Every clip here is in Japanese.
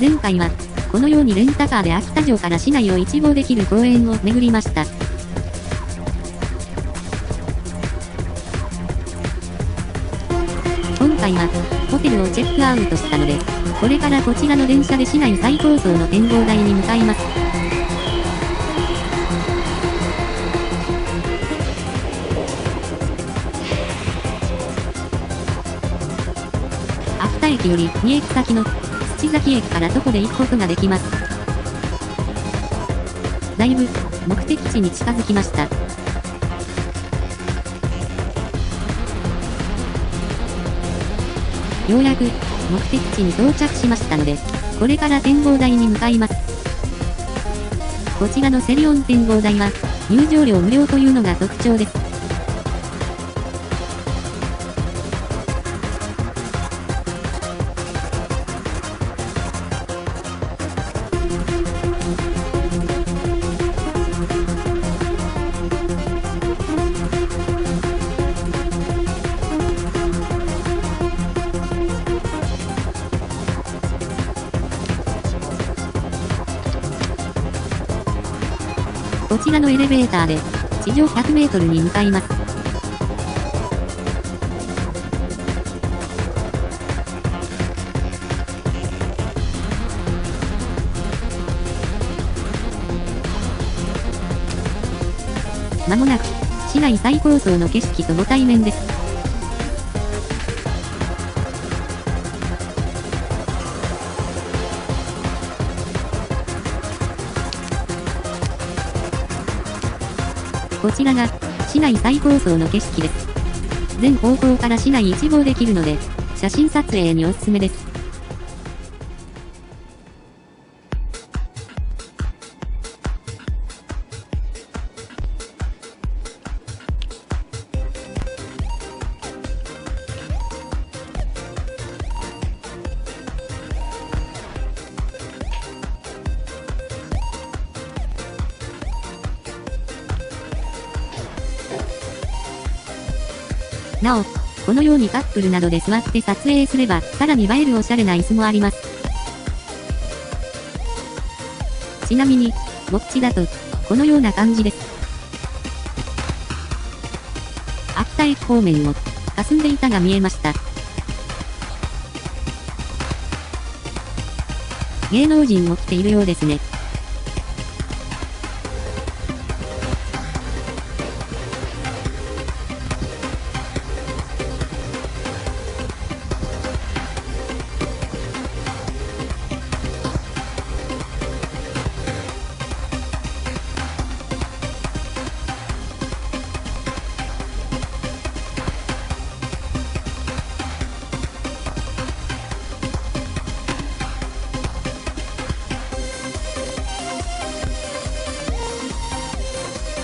前回は、このようにレンタカーで秋田城から市内を一望できる公園を巡りました。今回は、ホテルをチェックアウトしたので、これからこちらの電車で市内最高層の展望台に向かいます。秋田駅より2駅先の土崎駅から徒歩で行くことができます。だいぶ目的地に近づきました。ようやく目的地に到着しましたので、これから展望台に向かいます。こちらのセリオン展望台は入場料無料というのが特徴です。こちらのエレベーターで地上100メートルに向かいます。まもなく市内最高層の景色とご対面です。こちらが市内最高層の景色です。全方向から市内一望できるので、写真撮影におすすめです。なお、このようにカップルなどで座って撮影すれば、さらに映えるおしゃれな椅子もあります。ちなみに、ぼっちだと、このような感じです。秋田駅方面を、霞んで板が見えました。芸能人も来ているようですね。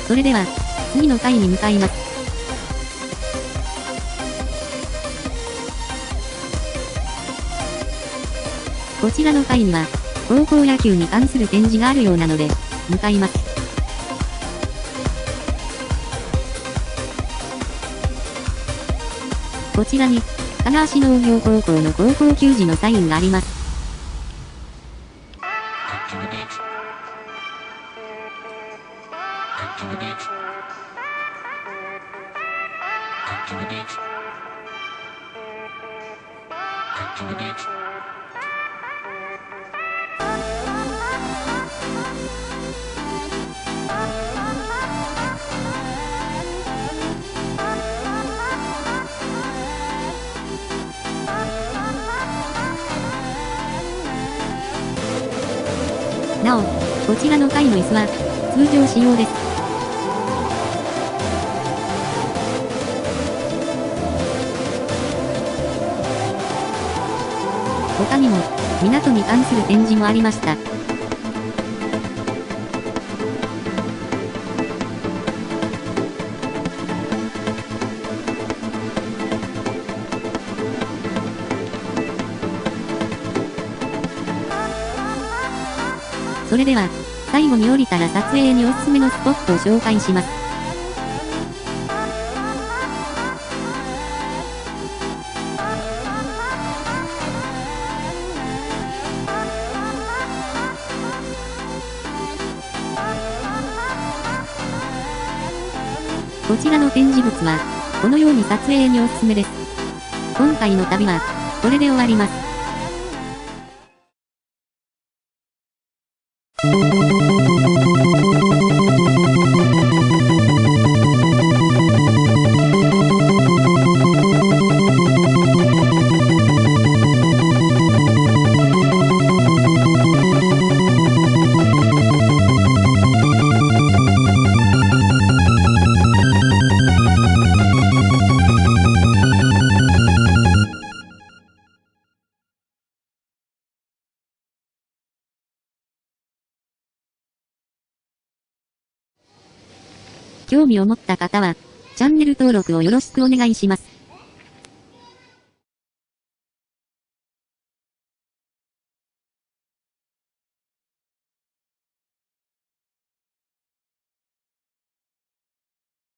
それでは、次の階に向かいます。こちらの階には、高校野球に関する展示があるようなので、向かいます。こちらに、金足農業高校の高校球児のサインがあります。なお、こちらの階の椅子は、通常仕様です。他にも、港に関する展示もありました。それでは、最後に降りたら撮影におすすめのスポットを紹介します。こちらの展示物は、このように撮影におすすめです。今回の旅は、これで終わります。興味を持った方は、チャンネル登録をよろしくお願いします。